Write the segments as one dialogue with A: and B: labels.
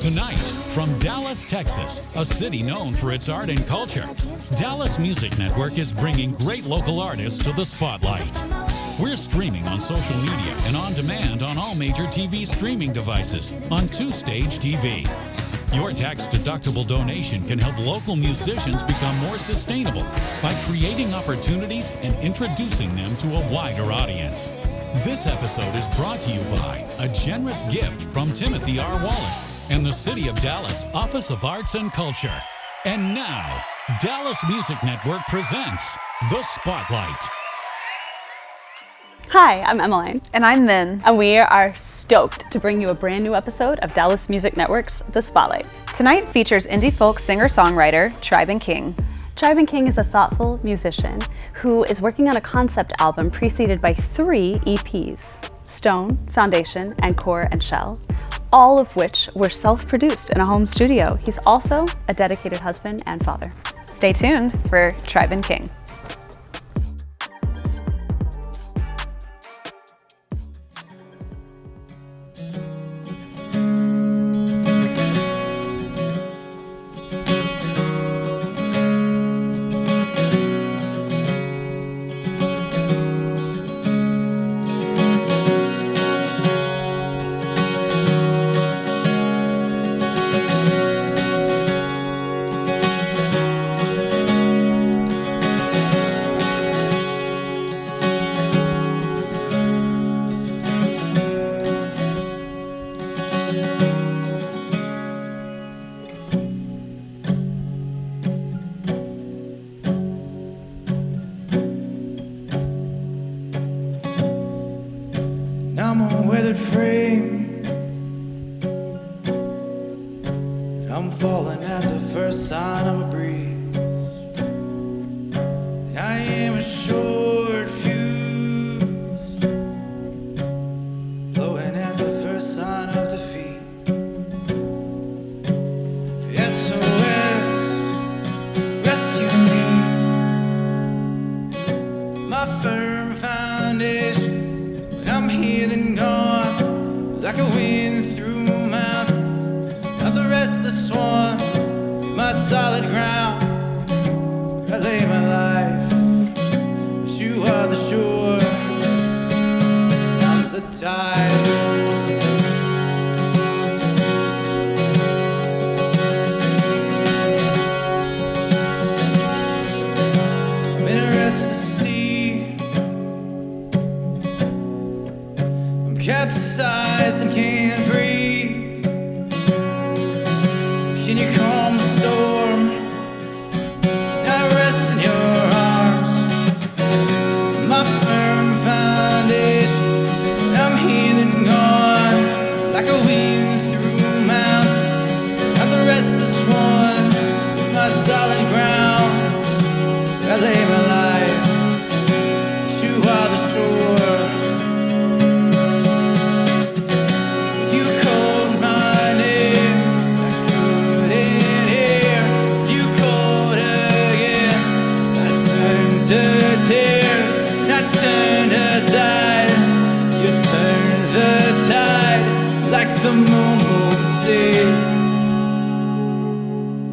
A: Tonight, from Dallas, Texas, a city known for its art and culture, Dallas Music Network is bringing great local artists to the spotlight. We're streaming on social media and on demand on all major TV streaming devices on 2Stage TV. Your tax-deductible donation can help local musicians become more sustainable by creating opportunities and introducing them to a wider audience. This episode is brought to you by a generous gift from Timothy R. Wallace and the City of Dallas Office of Arts and Culture. And now, Dallas Music Network presents The Spotlight.
B: Hi, I'm Emmeline.
C: And I'm Min.
B: And we are stoked to bring you a brand new episode of Dallas Music Network's The Spotlight.
C: Tonight features indie folk singer-songwriter Tribe and King.
B: Tribe and King is a thoughtful musician who is working on a concept album preceded by 3 EPs, Stone, Foundation, and Core and Shell, all of which were self-produced in a home studio. He's also a dedicated husband and father.
C: Stay tuned for Tribe and King.
D: I'm a weathered frame, and I'm falling at the first sign of a breeze, and I am a short fuse, blowing at the first sign of defeat. SOS, rescue me, my firm foundation. I'm here then gone, like a wind through mountains. Not the restless one, my solid ground. I lay my life, but you are the shore. I'm the tide. I'm in a restless sea, capsized and can't breathe. Can you calm the storm? I rest in your arms, my firm foundation. I'm here and gone, like a wind through mountains. I'm the restless one, my solid ground. I lay my life, you are the shore. The moon will see.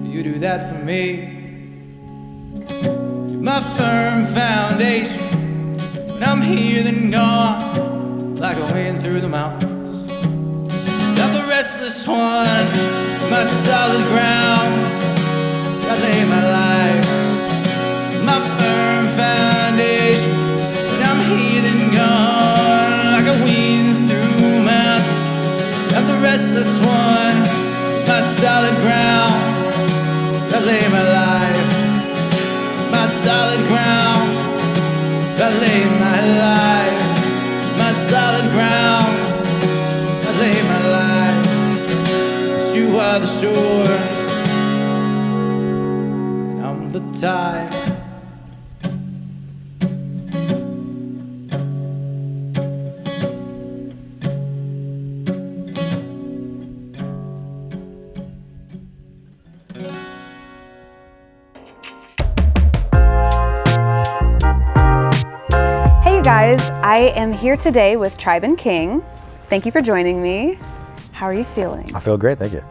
D: You do that for me. My firm foundation. When I'm here then gone, like a wind through the mountains. Not the restless one, my solid ground. I lay my life, my firm foundation. When I'm here then gone, like a wind through mountains. I'm the restless one, my solid ground. I lay my life, my solid ground. I lay my life, my solid ground. I lay my life, but you are the shore, and I'm the tide.
C: Guys, I am here today with Tribe and King. Thank you for joining me. How are you feeling?
E: I feel great, thank you.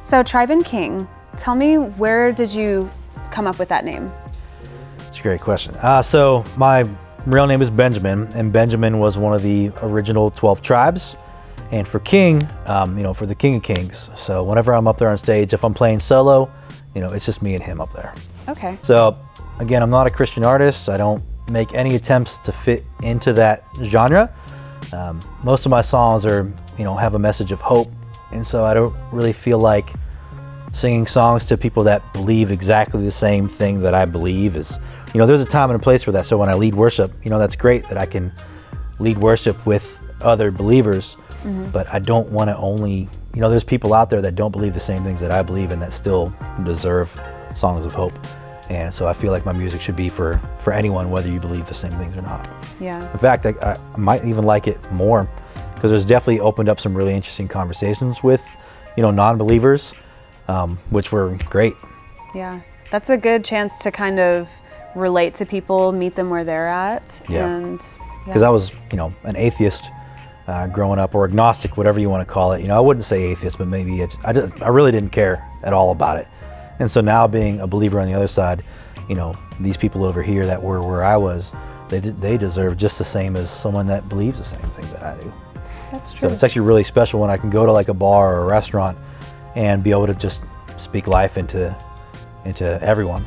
C: So Tribe and King, tell me, where did you come up with that name?
E: It's a great question. So my real name is Benjamin, and Benjamin was one of the original 12 tribes. And for King, for the King of Kings. So whenever I'm up there on stage, if I'm playing solo, it's just me and him up there.
C: Okay.
E: So again, I'm not a Christian artist. I don't make any attempts to fit into that genre. Most of my songs are, have a message of hope. And so I don't really feel like singing songs to people that believe exactly the same thing that I believe is, there's a time and a place for that. So when I lead worship, that's great that I can lead worship with other believers, but I don't want to only, there's people out there that don't believe the same things that I believe and that still deserve songs of hope. And so I feel like my music should be for anyone, whether you believe the same things or not.
C: Yeah.
E: In fact, I might even like it more because there's definitely opened up some really interesting conversations with, non-believers, which were great.
C: Yeah. That's a good chance to kind of relate to people, meet them where they're at.
E: Yeah. Because I was, an atheist growing up, or agnostic, whatever you want to call it. I wouldn't say atheist, but maybe I really didn't care at all about it. And so now being a believer on the other side, these people over here that were where I was, they deserve just the same as someone that believes the same thing that I do.
C: That's true.
E: So it's actually really special when I can go to like a bar or a restaurant and be able to just speak life into everyone.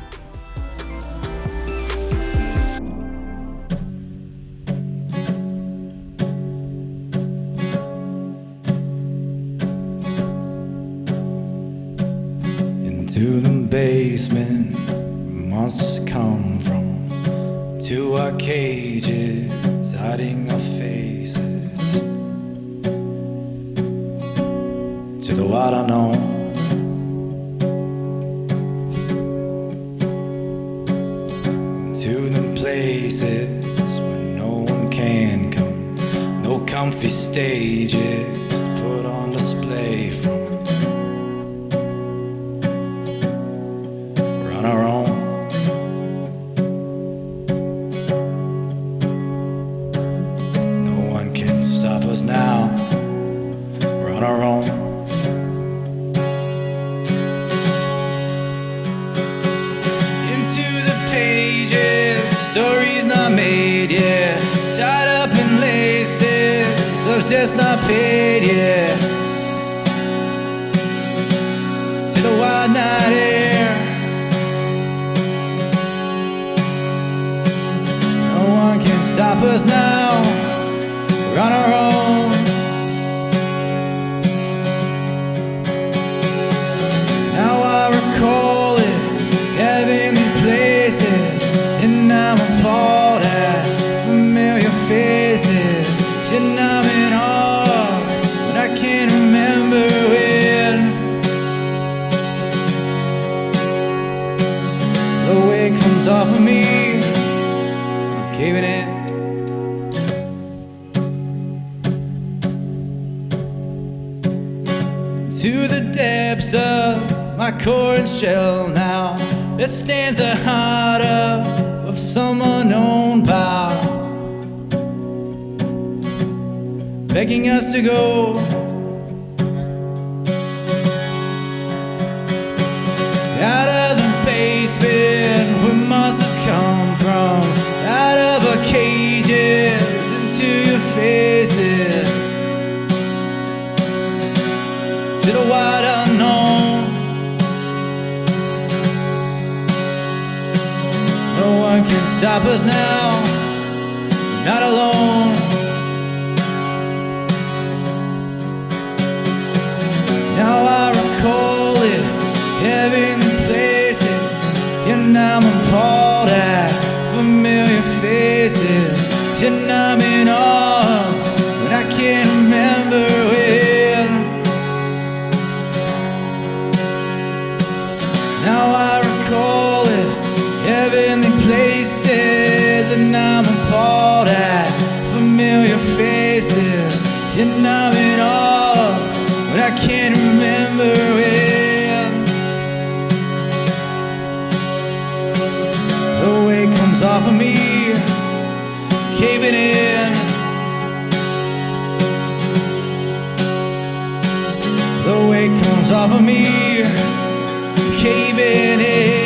D: To the basement where monsters come from, to our cages hiding our faces, to the wild unknown, to the places where no one can come, no comfy stages to put on display from. On our own, no one can stop us now. We're on our own. Into the pages, stories not made yet, tied up in laces of debts not paid yet. To the wide night air. Stop us now, we're on our own. Now I recall it, heavenly places, and I'm appalled at familiar faces. And I'm in awe, but I can't remember when the weight comes off of me, I'm caving in. To the depths of my core and shell now, there stands a heart of some unknown power, begging us to go. Out of the basement where monsters come from, out of our cages into your faces. To the wide unknown, no one can stop us now, we're not alone. Now I recall it, heavenly places, and I'm appalled at familiar faces, and I'm in awe, but I can't remember when. Now I recall it, heavenly places, and I'm appalled at familiar faces, and I'm in awe, but I can't remember when. The weight comes off of me, caving in. The weight weight comes off of me, caving in.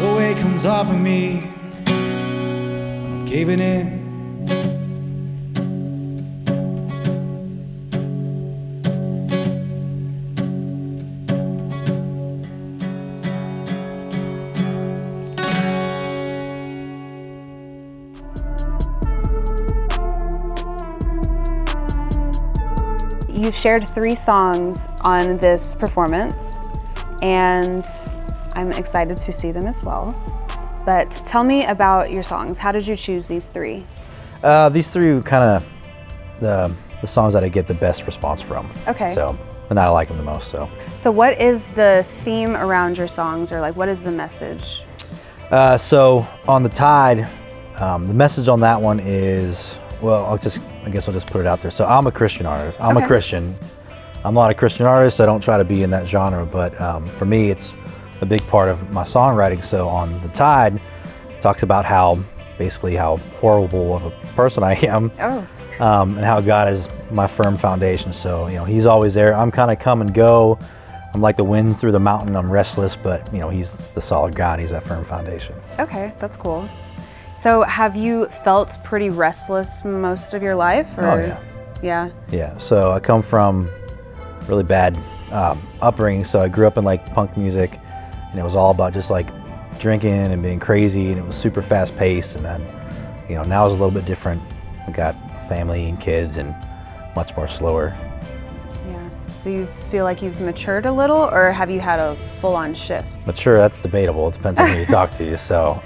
D: The weight comes off of me when I'm caving in.
C: You've shared 3 songs on this performance, and I'm excited to see them as well. But tell me about your songs. How did you choose these 3?
E: These 3 were kind of the songs that I get the best response from.
C: Okay.
E: So, and I like them the most.
C: So what is the theme around your songs, or like what is the message?
E: So on the Tide, the message on that one is, well, I guess I'll just put it out there. So I'm a Christian artist. I'm a Christian. I'm not a Christian artist. I don't try to be in that genre, but for me, it's a big part of my songwriting. So on the Tide, it talks about how horrible of a person I am, and how God is my firm foundation. So He's always there. I'm kind of come and go. I'm like the wind through the mountain. I'm restless, but He's the solid ground. He's that firm foundation.
C: Okay, that's cool. So have you felt pretty restless most of your life? Or?
E: Oh yeah.
C: Yeah?
E: Yeah, so I come from really bad upbringing. So I grew up in like punk music, and it was all about just like drinking and being crazy, and it was super fast paced. And then, now it's a little bit different. I got family and kids and much more slower.
C: Yeah. So you feel like you've matured a little, or have you had a full-on shift?
E: Mature, that's debatable. It depends on who you talk to. So,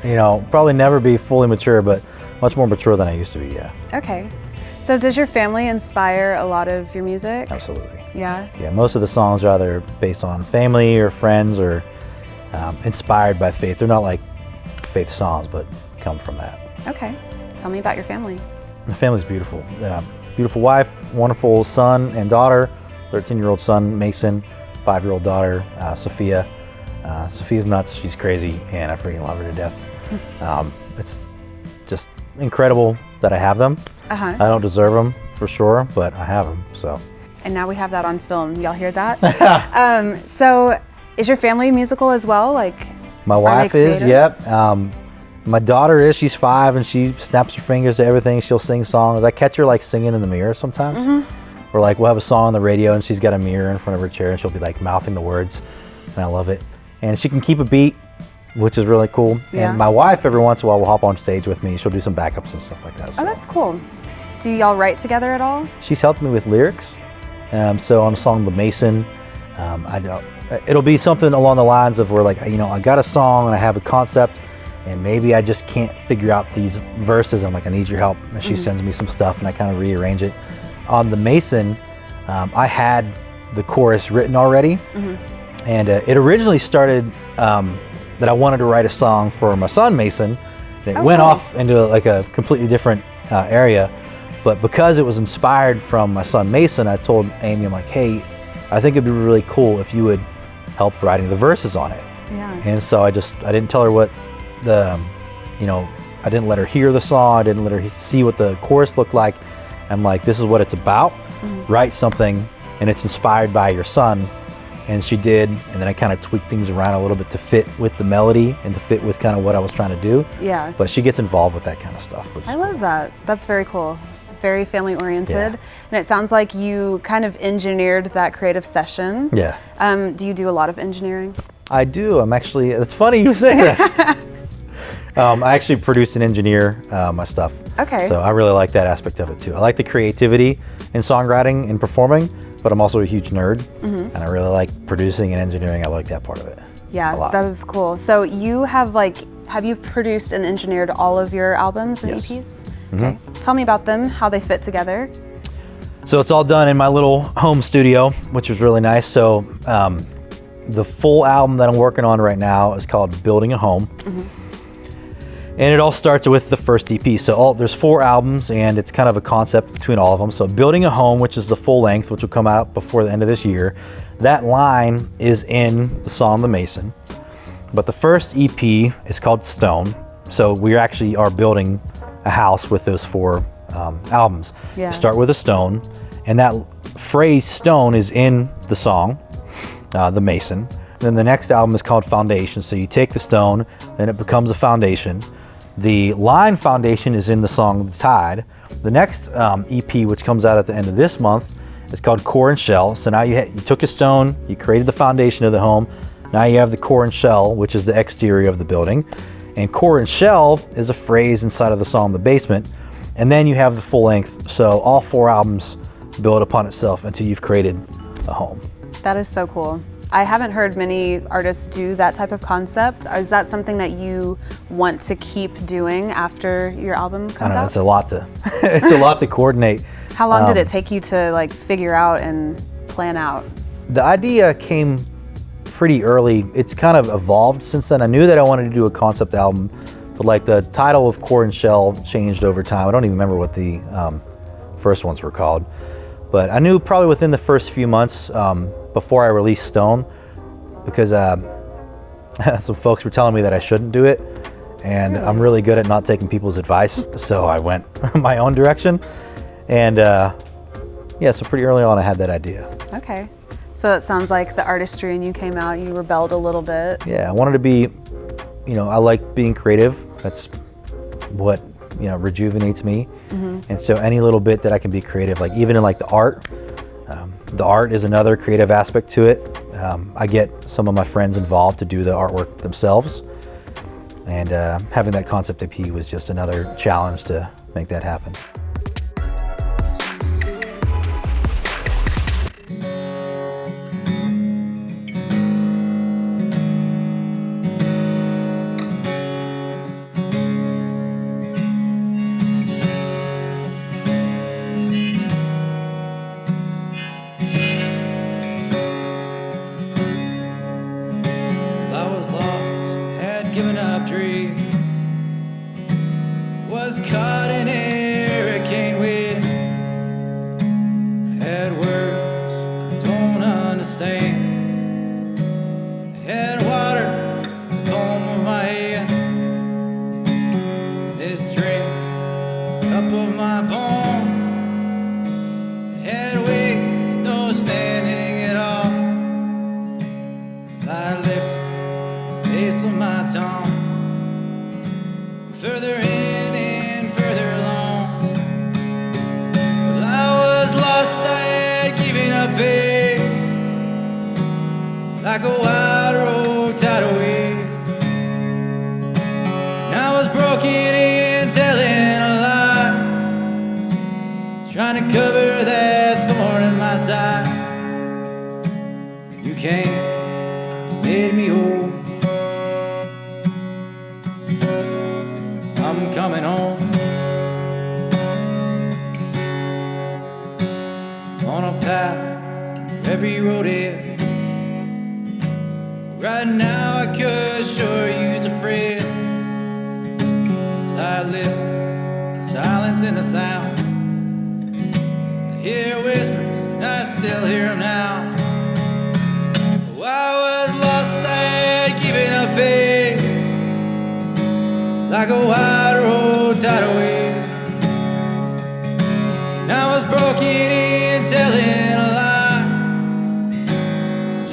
E: probably never be fully mature, but much more mature than I used to be, yeah.
C: Okay. So does your family inspire a lot of your music?
E: Absolutely.
C: Yeah?
E: Yeah, most of the songs are either based on family or friends or inspired by faith. They're not like faith songs, but come from that.
C: Okay. Tell me about your family.
E: My family's beautiful. Beautiful wife, wonderful son and daughter, 13-year-old son, Mason, 5-year-old daughter, Sophia. Sophia's nuts, she's crazy, and I freaking love her to death. It's just incredible that I have them. I don't deserve them for sure, but I have them, so.
C: And now we have that on film. Y'all hear that? So is your family musical as well?
E: My wife is, yep. My daughter is, she's 5 and she snaps her fingers to everything. She'll sing songs. I catch her singing in the mirror sometimes. Or we'll have a song on the radio and she's got a mirror in front of her chair and she'll be mouthing the words, and I love it. And she can keep a beat, which is really cool.
C: Yeah.
E: And my wife every once in a while will hop on stage with me. She'll do some backups and stuff like that. So.
C: Oh, that's cool. Do y'all write together at all?
E: She's helped me with lyrics. So on a song The Mason, it'll be something along the lines of where I got a song and I have a concept and maybe I just can't figure out these verses. I'm I need your help. And she sends me some stuff and I kind of rearrange it. On The Mason, I had the chorus written already. And it originally started that I wanted to write a song for my son Mason. And it went off into a completely different area. But because it was inspired from my son Mason, I told Amy, I'm hey, I think it'd be really cool if you would help writing the verses on it.
C: Yeah.
E: And so I didn't tell her what I didn't let her hear the song. I didn't let her see what the chorus looked like. I'm this is what it's about. Write something, and it's inspired by your son. And she did, and then I kind of tweaked things around a little bit to fit with the melody and to fit with kind of what I was trying to do.
C: Yeah.
E: But she gets involved with that kind of stuff.
C: I love that. That's very cool. Very family oriented.
E: Yeah.
C: And it sounds like you kind of engineered that creative session.
E: Yeah.
C: Do you do a lot of engineering?
E: I do. It's funny you say that. I actually produce and engineer my stuff.
C: Okay.
E: So I really like that aspect of it too. I like the creativity in songwriting and performing, but I'm also a huge nerd, and I really like producing and engineering. I like that part of it.
C: Yeah,
E: a lot.
C: that is cool. So you have you produced and engineered all of your albums and
E: Yes.
C: EPs? Okay. Tell me about them, how they fit together.
E: So it's all done in my little home studio, which is really nice. So the full album that I'm working on right now is called Building a Home. And it all starts with the first EP. So there's 4 albums, and it's kind of a concept between all of them. So Building a Home, which is the full length, which will come out before the end of this year, that line is in the song The Mason. But the first EP is called Stone. So we actually are building a house with those 4 albums.
C: Yeah.
E: You start with a stone, and that phrase stone is in the song, The Mason. Then the next album is called Foundation. So you take the stone, then it becomes a foundation. The line foundation is in the song The Tide. The next EP, which comes out at the end of this month, is called Core and Shell. So now you took a stone, you created the foundation of the home. Now you have the core and shell, which is the exterior of the building. And core and shell is a phrase inside of the song The Basement. And then you have the full length. So all 4 albums build upon itself until you've created a home.
C: That is so cool. I haven't heard many artists do that type of concept. Is that something that you want to keep doing after your album comes
E: I don't know,
C: out?
E: it's a lot to, it's a lot to coordinate.
C: How long did it take you to like figure out and plan out?
E: The idea came pretty early. It's kind of evolved since then. I knew that I wanted to do a concept album, but like the title of Core and Shell changed over time. I don't even remember what the first ones were called, but I knew probably within the first few months before I released Stone, because some folks were telling me that I shouldn't do it, and I'm really good at not taking people's advice, so I went my own direction. And yeah, so pretty early on I had that idea.
C: Okay. So it sounds like the artistry in you came out, you rebelled a little bit.
E: Yeah, I wanted to be, I like being creative. That's what, rejuvenates me. Mm-hmm. And so any little bit that I can be creative, like even in like the art is another creative aspect to it. I get some of my friends involved to do the artwork themselves. And having that concept EP was just another challenge to make that happen.
D: Given up dream, was caught in a hurricane wind, had words don't understand, had water in the palm of my hand, this drink cup of my bone, had waves no standing at all, as I lifted base of my tongue, further in and further along. Well, I was lost, I had given up faith, like a wide road tidal wave. And I was broken and telling a lie, trying to cover that thorn in my side. You came, made me whole. I'm coming home on a path every road ends. Right now I could sure use a friend, as I listen in silence and the sound. I hear whispers and I still hear them now. Oh, I was lost, I had given up faith, like a wide road tidal wave. And I was broken in telling a lie,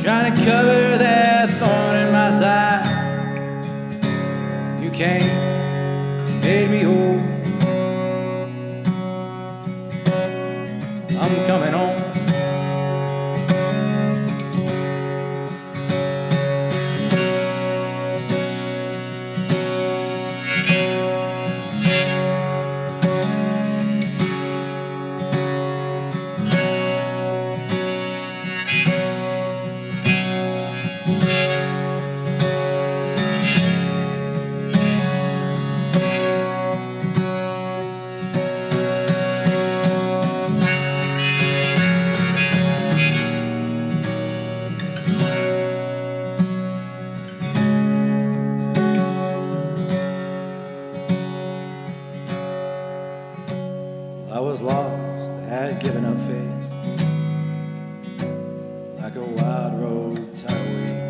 D: trying to cover that thorn in my side. You came, made me whole. I'm coming home. I was lost, I had given up faith, like a wild road tidal wave.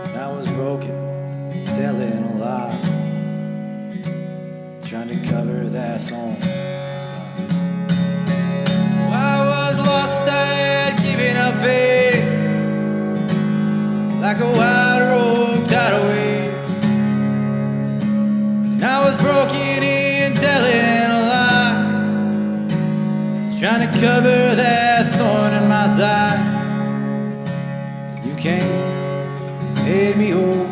D: And I was broken, telling a lie, trying to cover that thorn on my side. I was lost, I had given up faith, like a wild rogue tidal wave. And I was broken in, telling a lie, trying to cover that thorn in my side. You came, made me whole.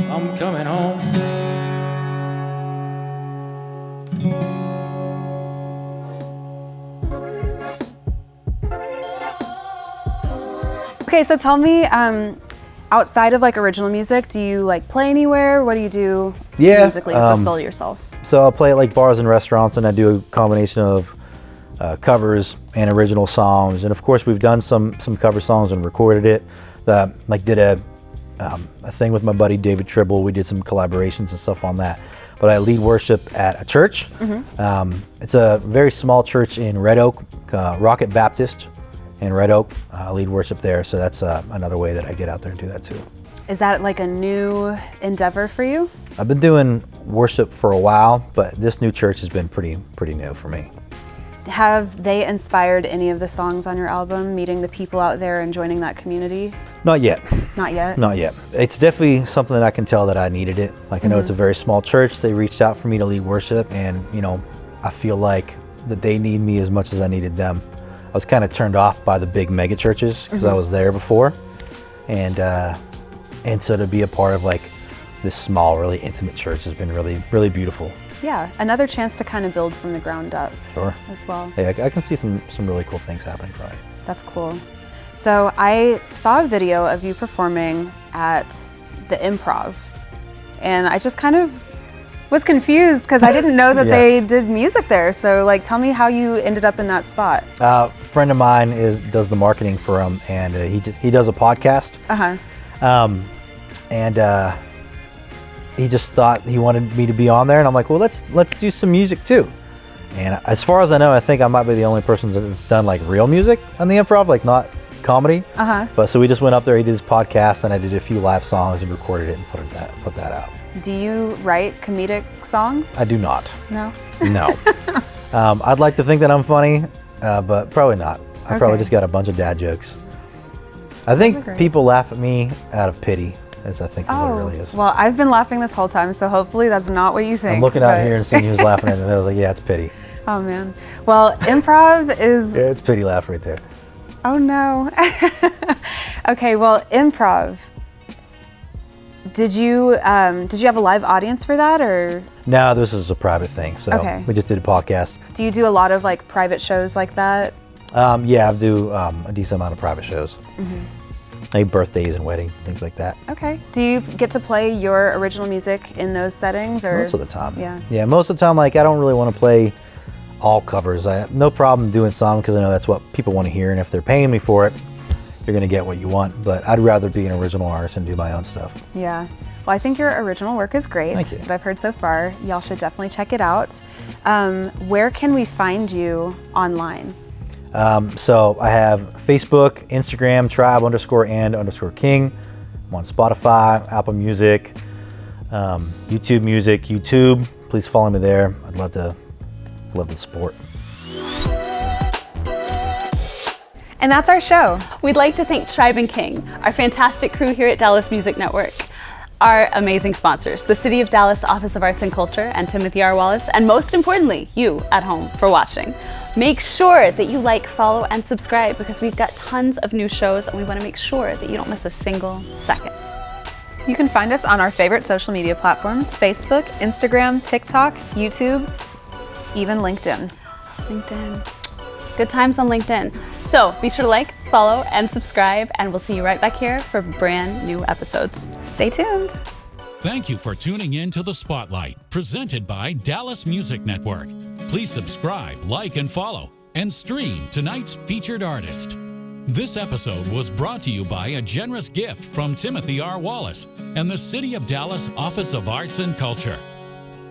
D: I'm coming home.
C: Okay, so tell me, outside of like original music, do you like play anywhere? What do you do musically to fulfill yourself?
E: So I'll play at like bars and restaurants, and I do a combination of covers and original songs. And of course, we've done some cover songs and recorded it. Like did a thing with my buddy David Tribble. We did some collaborations and stuff on that. But I lead worship at a church. It's a very small church in Red Oak, Rocket Baptist in Red Oak. I lead worship there, so that's another way that I get out there and do that too.
C: Is that like a new endeavor for you?
E: I've been doing worship for a while, but this new church has been pretty new for me.
C: Have they inspired any of the songs on your album, meeting the people out there and joining that community?
E: Not yet.
C: Not yet?
E: Not yet. It's definitely something that I can tell that I needed it. Like I know it's a very small church. They reached out for me to lead worship, and you know, I feel like that they need me as much as I needed them. I was kind of turned off by the big mega churches because I was there before, and so to be a part of like this small, really intimate church has been really beautiful.
C: Yeah, another chance to kind of build from the ground up.
E: Sure.
C: As well.
E: Hey, I can see some really cool things happening from it.
C: That's cool. So I saw a video of you performing at the Improv, and I just kind of was confused because I didn't know that they did music there. So like, tell me how you ended up in that spot.
E: A friend of mine does the marketing for him, and he does a podcast. He just thought he wanted me to be on there, and I'm like, well, let's do some music too. And as far as I know, I think I might be the only person that's done like real music on the Improv, like not comedy. But so we just went up there. He did his podcast, and I did a few live songs and recorded it and put that out.
C: Do you write comedic songs?
E: I do not.
C: No.
E: No. I'd like to think that I'm funny, but probably not. I probably just got a bunch of dad jokes. I think people laugh at me out of pity. Is I think what it really is.
C: Well, I've been laughing this whole time, so hopefully that's not what you think.
E: I'm looking out here and seeing who's laughing at it, and I was like, yeah, it's pity.
C: Oh man. Well, improv is...
E: Yeah, it's pity laugh right there.
C: Oh no. Okay, well, improv. Did you have a live audience for that, or? No,
E: this is a private thing, so we just did a podcast.
C: Do you do a lot of like private shows like that?
E: Yeah, I do a decent amount of private shows. Like birthdays and weddings and things like that.
C: Okay. Do you get to play your original music in those settings, or?
E: Most of the time.
C: Yeah.
E: Yeah, most of the time, like I don't really want to play all covers. I have no problem doing some because I know that's what people want to hear, and if they're paying me for it, you're gonna get what you want. But I'd rather be an original artist and do my own stuff. Yeah.
C: Well, I think your original work is great.
E: Thank you.
C: What I've heard so far, y'all should definitely check it out. Where can we find you online?
E: So I have Facebook, Instagram, tribe_and_king. I'm on Spotify, Apple Music, YouTube Music, YouTube. Please follow me there. I'd love the support.
C: And that's our show.
B: We'd like to thank Tribe and King, our fantastic crew here at Dallas Music Network, our amazing sponsors, the City of Dallas Office of Arts and Culture and Timothy R. Wallace, and most importantly, you at home for watching. Make sure that you like, follow, and subscribe because we've got tons of new shows and we want to make sure that you don't miss a single second.
C: You can find us on our favorite social media platforms: Facebook, Instagram, TikTok, YouTube, even LinkedIn.
B: Good times on LinkedIn. So be sure to like, follow, and subscribe, and we'll see you right back here for brand new episodes.
C: Stay tuned.
A: Thank you for tuning in to The Spotlight, presented by Dallas Music Network. Please subscribe, like, and follow, and stream tonight's featured artist. This episode was brought to you by a generous gift from Timothy R. Wallace and the City of Dallas Office of Arts and Culture.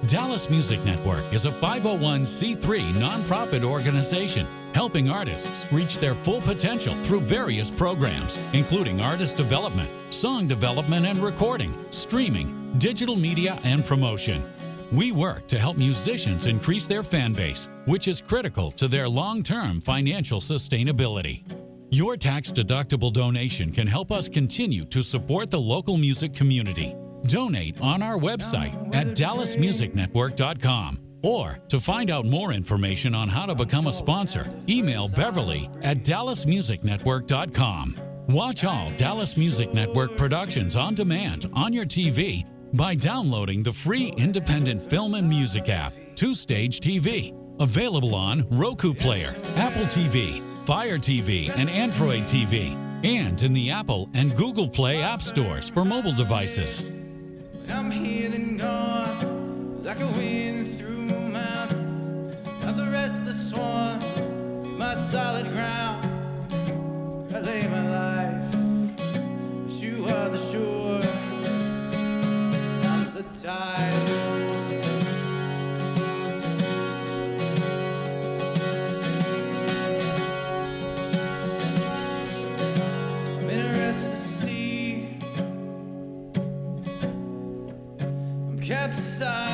A: Dallas Music Network is a 501c3 nonprofit organization helping artists reach their full potential through various programs, including artist development, song development and recording, streaming, digital media, and promotion. We work to help musicians increase their fan base, which is critical to their long-term financial sustainability. Your tax-deductible donation can help us continue to support the local music community. Donate on our website at dallasmusicnetwork.com. Or to find out more information on how to become a sponsor, email Beverly at dallasmusicnetwork.com. Watch all Dallas Music Network productions on demand on your TV by downloading the free independent film and music app, 2Stage TV, available on Roku Player, Apple TV, Fire TV, and Android TV, and in the Apple and Google Play app stores for mobile devices.
D: I'm here then gone, like a wind through mountains. Not the restless one, my solid ground. I lay my life, but you are the shore. I'm the tide. I'm in a restless sea. I'm capsized.